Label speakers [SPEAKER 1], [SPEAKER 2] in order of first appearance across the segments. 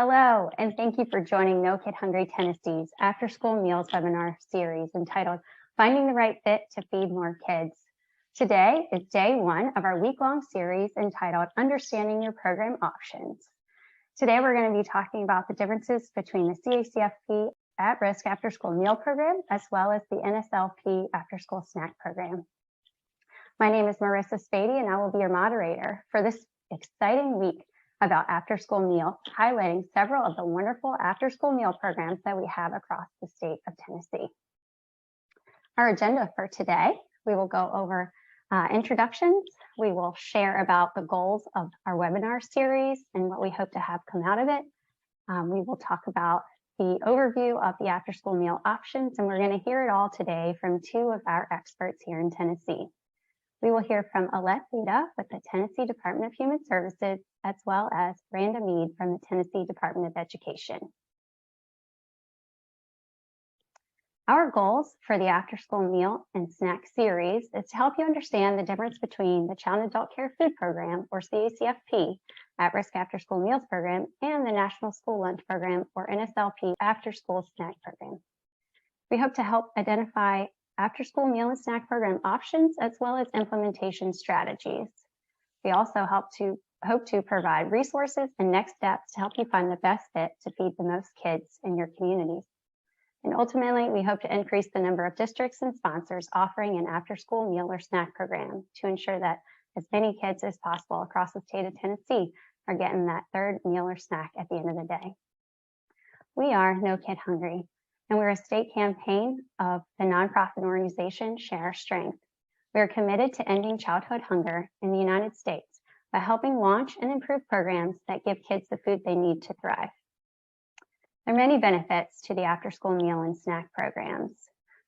[SPEAKER 1] Hello, and thank you for joining No Kid Hungry Tennessee's After School Meals webinar series entitled Finding the Right Fit to Feed More Kids. Today is day one of our week-long series entitled Understanding Your Program Options. Today we're going to be talking about the differences between the CACFP at-risk after-school meal program as well as the NSLP after-school snack program. My name is Marissa Spady, and I will be your moderator for this exciting week about after-school meals, highlighting several of the wonderful after-school meal programs that we have across the state of Tennessee. Our agenda for today, we will go over introductions. We will share about the goals of our webinar series and what we hope to have come out of it. We will talk about the overview of the after-school meal options, and we're going to hear it all today from two of our experts here in Tennessee. We will hear from Alette Vita with the Tennessee Department of Human Services, as well as Branda Mead from the Tennessee Department of Education. Our goals for the After School Meal and Snack series is to help you understand the difference between the Child and Adult Care Food Program, or CACFP, at-risk After School Meals Program, and the National School Lunch Program, or NSLP, After School Snack Program. We hope to help identify after-school meal and snack program options, as well as implementation strategies. We also hope to provide resources and next steps to help you find the best fit to feed the most kids in your communities. And ultimately, we hope to increase the number of districts and sponsors offering an after-school meal or snack program to ensure that as many kids as possible across the state of Tennessee are getting that third meal or snack at the end of the day. We are No Kid Hungry, and we're a state campaign of the nonprofit organization Share Our Strength. We are committed to ending childhood hunger in the United States by helping launch and improve programs that give kids the food they need to thrive. There are many benefits to the after-school meal and snack programs.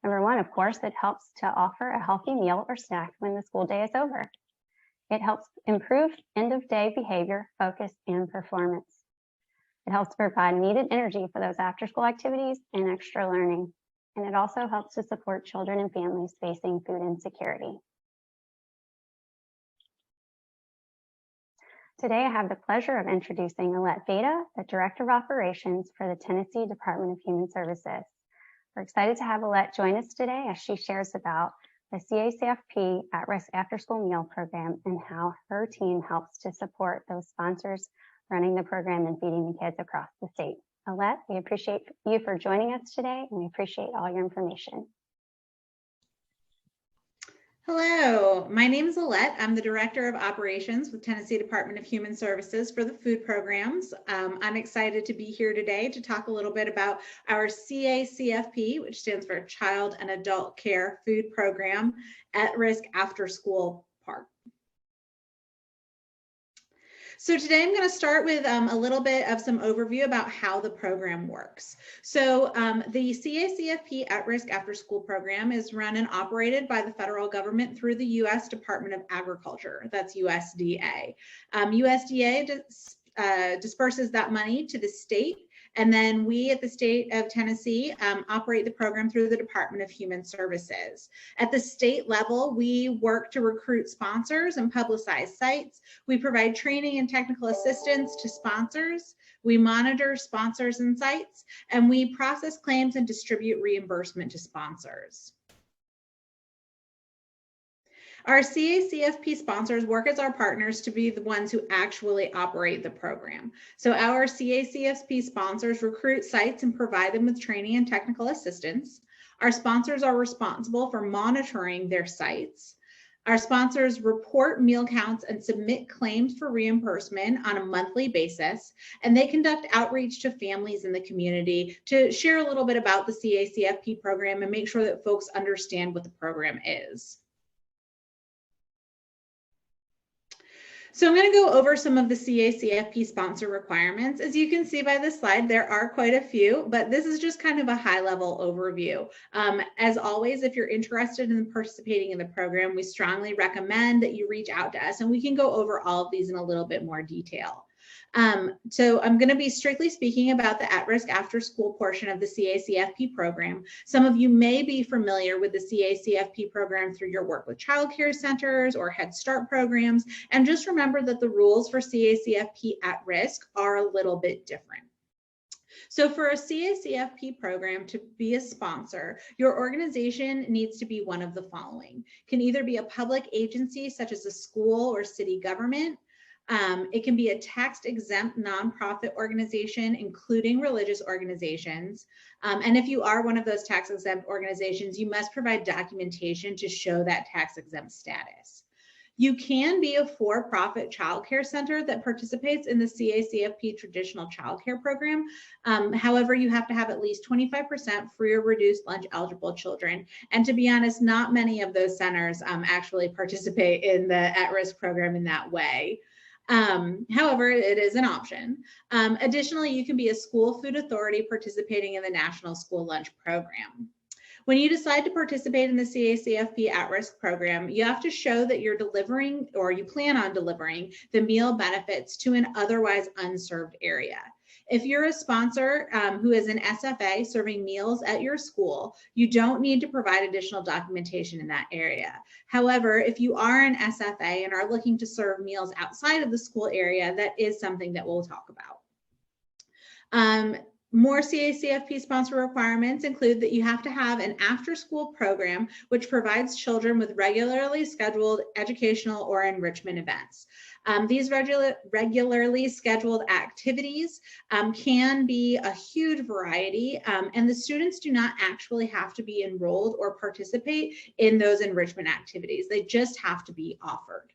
[SPEAKER 1] Number one, of course, it helps to offer a healthy meal or snack when the school day is over. It helps improve end-of-day behavior, focus, and performance. It helps provide needed energy for those after-school activities and extra learning. And it also helps to support children and families facing food insecurity. Today, I have the pleasure of introducing Alette Vita, the Director of Operations for the Tennessee Department of Human Services. We're excited to have Alette join us today as she shares about the CACFP at-risk after-school meal program and how her team helps to support those sponsors running the program and feeding the kids across the state. Alette, we appreciate you for joining us today, and we appreciate all your information.
[SPEAKER 2] Hello, my name is Alette. I'm the Director of Operations with Tennessee Department of Human Services for the food programs. I'm excited to be here today to talk a little bit about our CACFP, which stands for Child and Adult Care Food Program, at-risk after-school part. So today I'm going to start with a little bit of some overview about how the program works. So the CACFP at-risk after-school program is run and operated by the federal government through the U.S. Department of Agriculture, that's USDA. USDA disperses that money to the state, and then we at the state of Tennessee operate the program through the Department of Human Services. At the state level, we work to recruit sponsors and publicize sites. We provide training and technical assistance to sponsors. We monitor sponsors and sites, and we process claims and distribute reimbursement to sponsors. Our CACFP sponsors work as our partners to be the ones who actually operate the program. So our CACFP sponsors recruit sites and provide them with training and technical assistance. Our sponsors are responsible for monitoring their sites. Our sponsors report meal counts and submit claims for reimbursement on a monthly basis, and they conduct outreach to families in the community to share a little bit about the CACFP program and make sure that folks understand what the program is. So I'm going to go over some of the CACFP sponsor requirements. As you can see by this slide, there are quite a few, but this is just kind of a high-level overview. As always, if you're interested in participating in the program, we strongly recommend that you reach out to us, and we can go over all of these in a little bit more detail. So I'm going to be strictly speaking about the at-risk after-school portion of the CACFP program. Some of you may be familiar with the CACFP program through your work with child care centers or Head Start programs, and just remember that the rules for CACFP at-risk are a little bit different. So for a CACFP program to be a sponsor, your organization needs to be one of the following. It can either be a public agency such as a school or city government. It can be a tax-exempt nonprofit organization, including religious organizations. And if you are one of those tax-exempt organizations, you must provide documentation to show that tax-exempt status. You can be a for-profit childcare center that participates in the CACFP traditional childcare program. However, you have to have at least 25% free or reduced lunch eligible children. And to be honest, not many of those centers actually participate in the at-risk program in that way. However, it is an option. Additionally, you can be a school food authority participating in the National School Lunch Program. When you decide to participate in the CACFP at-risk program, you have to show that you're delivering, or you plan on delivering, the meal benefits to an otherwise unserved area. If you're a sponsor who is an SFA serving meals at your school, you don't need to provide additional documentation in that area. However, if you are an SFA and are looking to serve meals outside of the school area, that is something that we'll talk about. More CACFP sponsor requirements include that you have to have an after-school program which provides children with regularly scheduled educational or enrichment events. These regularly scheduled activities can be a huge variety, and the students do not actually have to be enrolled or participate in those enrichment activities. They just have to be offered.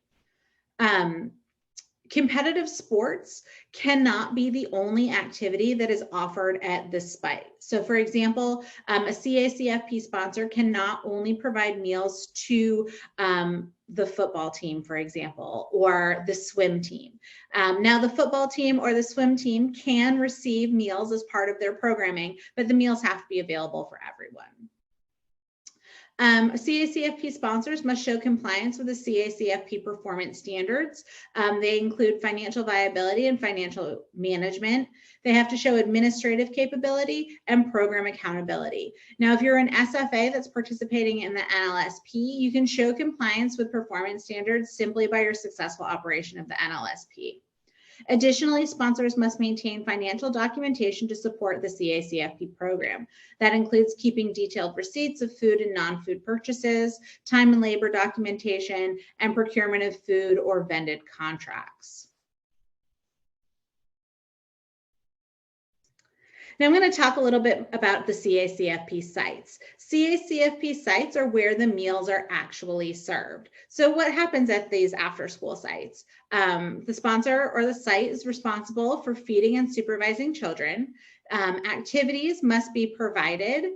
[SPEAKER 2] Competitive sports cannot be the only activity that is offered at this site. So for example, a CACFP sponsor can not only provide meals to the football team, for example, or the swim team. Now the football team or the swim team can receive meals as part of their programming, but the meals have to be available for everyone. CACFP sponsors must show compliance with the CACFP performance standards. They include financial viability and financial management. They have to show administrative capability and program accountability. Now, if you're an SFA that's participating in the NLSP, you can show compliance with performance standards simply by your successful operation of the NLSP. Additionally, sponsors must maintain financial documentation to support the CACFP program. That includes keeping detailed receipts of food and non-food purchases, time and labor documentation, and procurement of food or vended contracts. Now I'm going to talk a little bit about the CACFP sites. CACFP sites are where the meals are actually served. So what happens at these after-school sites? The sponsor or the site is responsible for feeding and supervising children. Activities must be provided.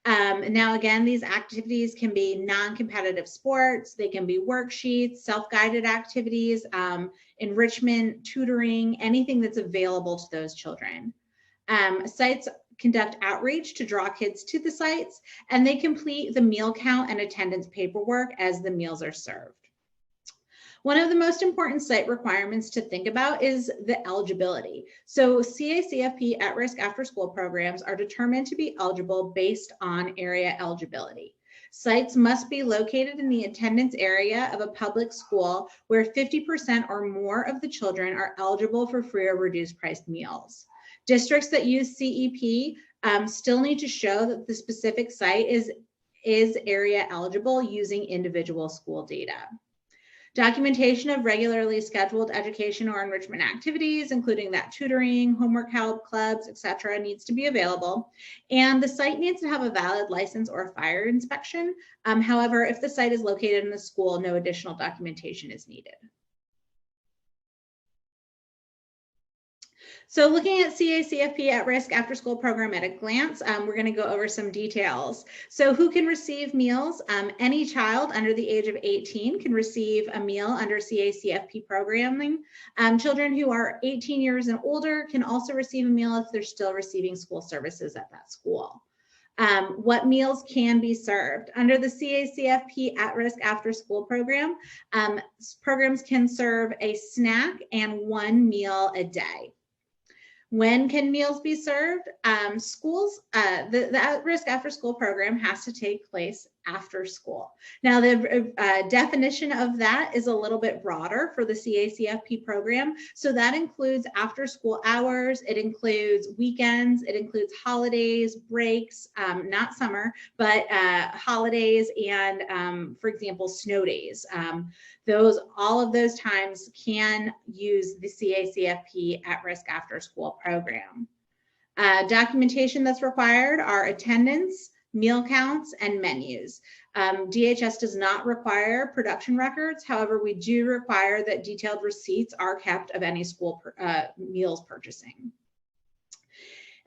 [SPEAKER 2] Now, again, these activities can be non-competitive sports. They can be worksheets, self-guided activities, enrichment, tutoring, anything that's available to those children. Sites conduct outreach to draw kids to the sites, and they complete the meal count and attendance paperwork as the meals are served. One of the most important site requirements to think about is the eligibility. So CACFP at-risk after-school programs are determined to be eligible based on area eligibility. Sites must be located in the attendance area of a public school where 50% or more of the children are eligible for free or reduced priced meals. Districts that use CEP still need to show that the specific site is area eligible using individual school data. Documentation of regularly scheduled education or enrichment activities, including that tutoring, homework help, clubs, etc., needs to be available. And the site needs to have a valid license or a fire inspection. However, if the site is located in the school, no additional documentation is needed. So looking at CACFP at-risk after-school program at a glance, we're going to go over some details. So who can receive meals? Any child under the age of 18 can receive a meal under CACFP programming. Children who are 18 years and older can also receive a meal if they're still receiving school services at that school. What meals can be served? Under the CACFP at-risk after-school program, programs can serve a snack and one meal a day. When can meals be served? The at-risk after-school program has to take place after school. Now, the definition of that is a little bit broader for the CACFP program. So that includes after school hours, it includes weekends, it includes holidays, breaks, not summer, but holidays and, for example, snow days. All of those times can use the CACFP at-risk after-school program. Documentation that's required are attendance, meal counts, and menus. DHS does not require production records. However, we do require that detailed receipts are kept of any school meals purchasing.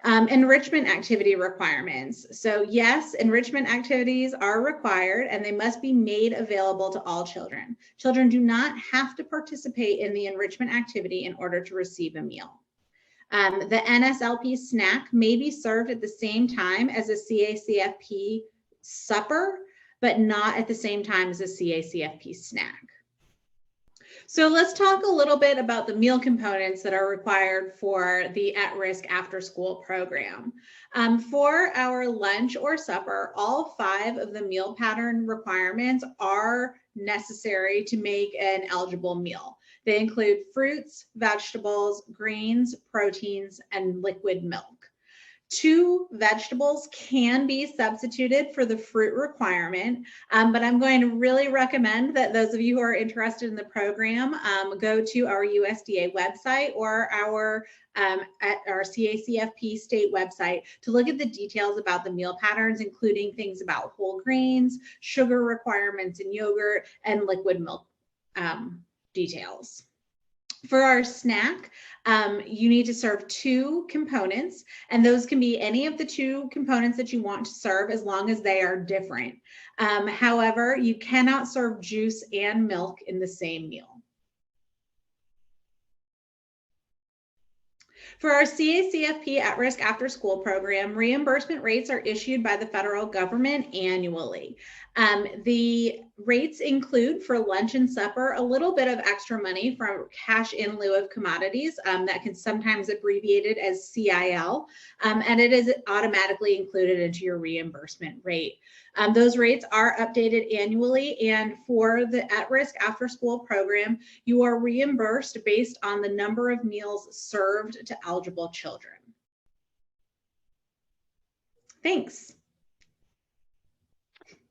[SPEAKER 2] Enrichment activity requirements. So yes, enrichment activities are required and they must be made available to all children. Children do not have to participate in the enrichment activity in order to receive a meal. The NSLP snack may be served at the same time as a CACFP supper, but not at the same time as a CACFP snack. So let's talk a little bit about the meal components that are required for the at-risk after-school program. For our lunch or supper, all 5 of the meal pattern requirements are necessary to make an eligible meal. They include fruits, vegetables, grains, proteins, and liquid milk. 2 vegetables can be substituted for the fruit requirement, but I'm going to really recommend that those of you who are interested in the program go to our USDA website or at our CACFP state website to look at the details about the meal patterns, including things about whole grains, sugar requirements in yogurt, and liquid milk details. For our snack, you need to serve 2 components, and those can be any of the 2 components that you want to serve as long as they are different. However, you cannot serve juice and milk in the same meal. For our CACFP at-risk after-school program, reimbursement rates are issued by the federal government annually. The rates include for lunch and supper a little bit of extra money from cash in lieu of commodities that can sometimes abbreviated as CIL, and it is automatically included into your reimbursement rate. Those rates are updated annually, and for the at-risk after-school program, you are reimbursed based on the number of meals served to eligible children. Thanks.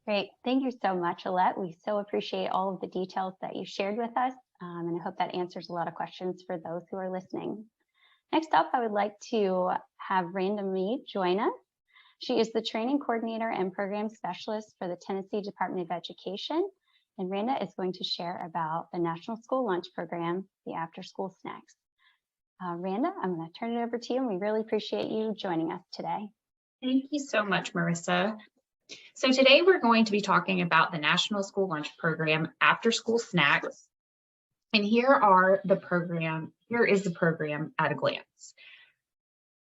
[SPEAKER 1] Great. Thank you so much, Alette. We so appreciate all of the details that you shared with us, and I hope that answers a lot of questions for those who are listening. Next up, I would like to have Randa Mead join us. She is the training coordinator and program specialist for the Tennessee Department of Education, and Randa is going to share about the National School Lunch Program, the after-school snacks. Randa, I'm going to turn it over to you, and we really appreciate you joining us today.
[SPEAKER 3] Thank you so much, Marissa. So today we're going to be talking about the National School Lunch Program after school snacks. And here is the program at a glance.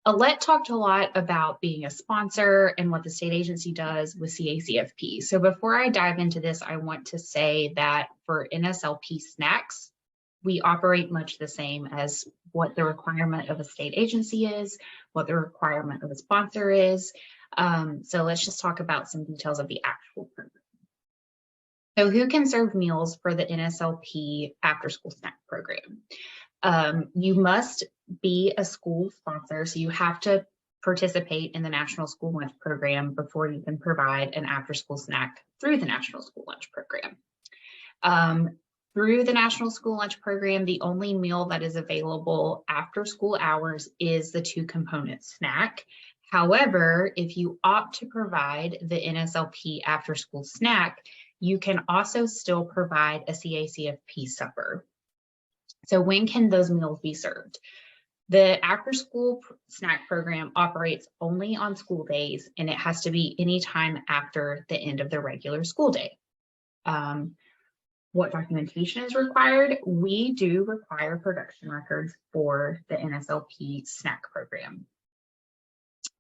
[SPEAKER 3] Alette talked a lot about being a sponsor and what the state agency does with CACFP. So before I dive into this, I want to say that for NSLP snacks, we operate much the same as what the requirement of a state agency is, what the requirement of a sponsor is. So let's just talk about some details of the actual program. So who can serve meals for the NSLP after school snack program? You must be a school sponsor, so you have to participate in the National School Lunch Program before you can provide an after school snack through the National School Lunch Program. Through the National School Lunch Program, the only meal that is available after school hours is the 2-component snack. However, if you opt to provide the NSLP after school snack, you can also still provide a CACFP supper. So when can those meals be served? The after school snack program operates only on school days, and it has to be any time after the end of the regular school day. What documentation is required? We do require production records for the NSLP snack program.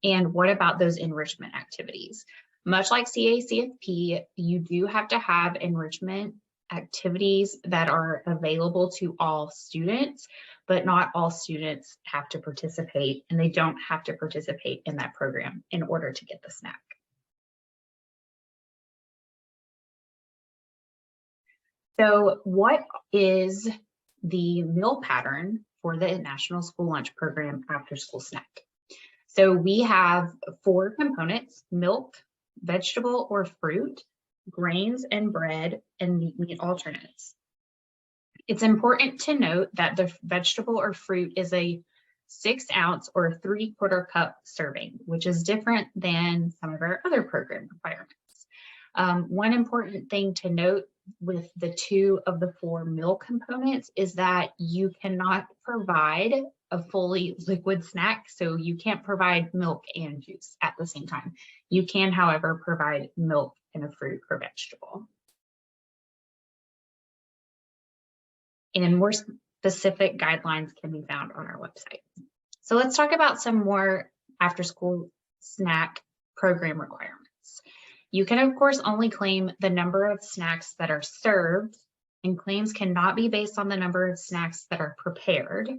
[SPEAKER 3] And what about those enrichment activities? Much like CACFP, you do have to have enrichment activities that are available to all students, but not all students have to participate, and they don't have to participate in that program in order to get the snack. So what is the meal pattern for the National School Lunch Program after school snack? So we have 4 components: milk, vegetable or fruit, grains and bread, and meat alternates. It's important to note that the vegetable or fruit is a 6 ounce or 3/4 cup serving, which is different than some of our other program requirements. One important thing to note with the 2 of the 4 meal components is that you cannot provide a fully liquid snack. So you can't provide milk and juice at the same time. You can, however, provide milk and a fruit or vegetable. And more specific guidelines can be found on our website. So let's talk about some more after school snack program requirements. You can, of course, only claim the number of snacks that are served, and claims cannot be based on the number of snacks that are prepared.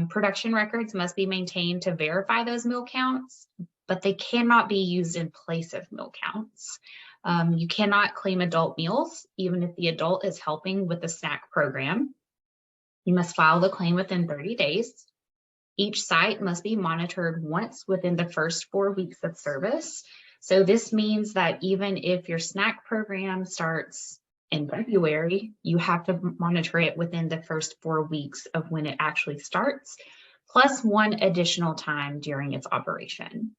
[SPEAKER 3] Production records must be maintained to verify those meal counts, but they cannot be used in place of meal counts. You cannot claim adult meals, even if the adult is helping with the snack program. You must file the claim within 30 days. Each site must be monitored once within the first 4 weeks of service. So this means that even if your snack program starts in February, you have to monitor it within the first 4 weeks of when it actually starts, plus 1 additional time during its operation.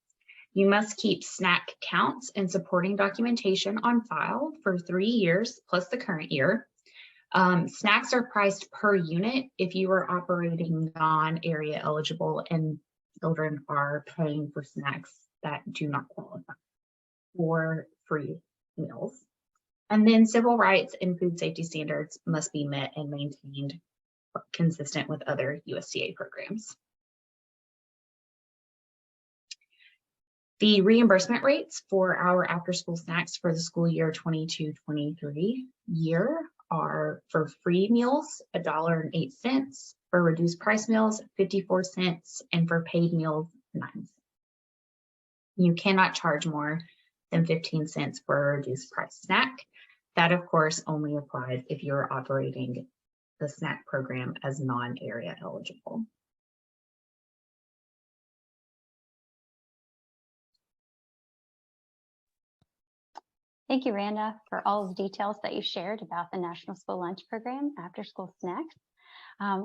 [SPEAKER 3] You must keep snack counts and supporting documentation on file for 3 years plus the current year. Snacks are priced per unit if you are operating non-area eligible and children are paying for snacks that do not qualify for free meals. And then civil rights and food safety standards must be met and maintained consistent with other USDA programs. The reimbursement rates for our after-school snacks for the school year 22-23 year are for free meals, $1.08, for reduced price meals, 54 cents, and for paid meals, 9 cents. You cannot charge more than 15 cents for a reduced price snack. That, of course, only applies if you're operating the snack program as non-area eligible.
[SPEAKER 1] Thank you, Randa, for all the details that you shared about the National School Lunch Program after school snacks.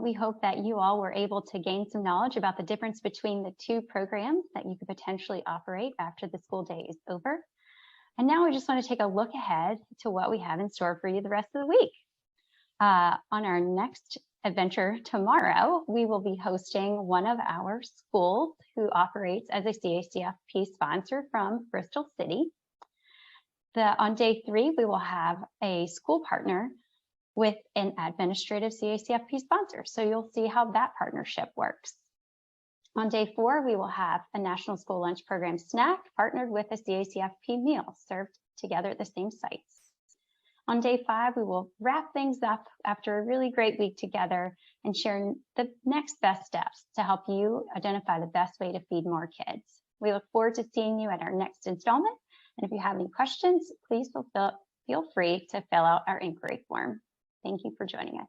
[SPEAKER 1] We hope that you all were able to gain some knowledge about the difference between the 2 programs that you could potentially operate after the school day is over. And now we just want to take a look ahead to what we have in store for you the rest of the week. On our next adventure tomorrow, we will be hosting one of our schools who operates as a CACFP sponsor from Bristol City. On day 3, we will have a school partner with an administrative CACFP sponsor. So you'll see how that partnership works. On day 4, we will have a National School Lunch Program snack partnered with a CACFP meal served together at the same sites. On day 5, we will wrap things up after a really great week together and share the next best steps to help you identify the best way to feed more kids. We look forward to seeing you at our next installment. And if you have any questions, please feel free to fill out our inquiry form. Thank you for joining us.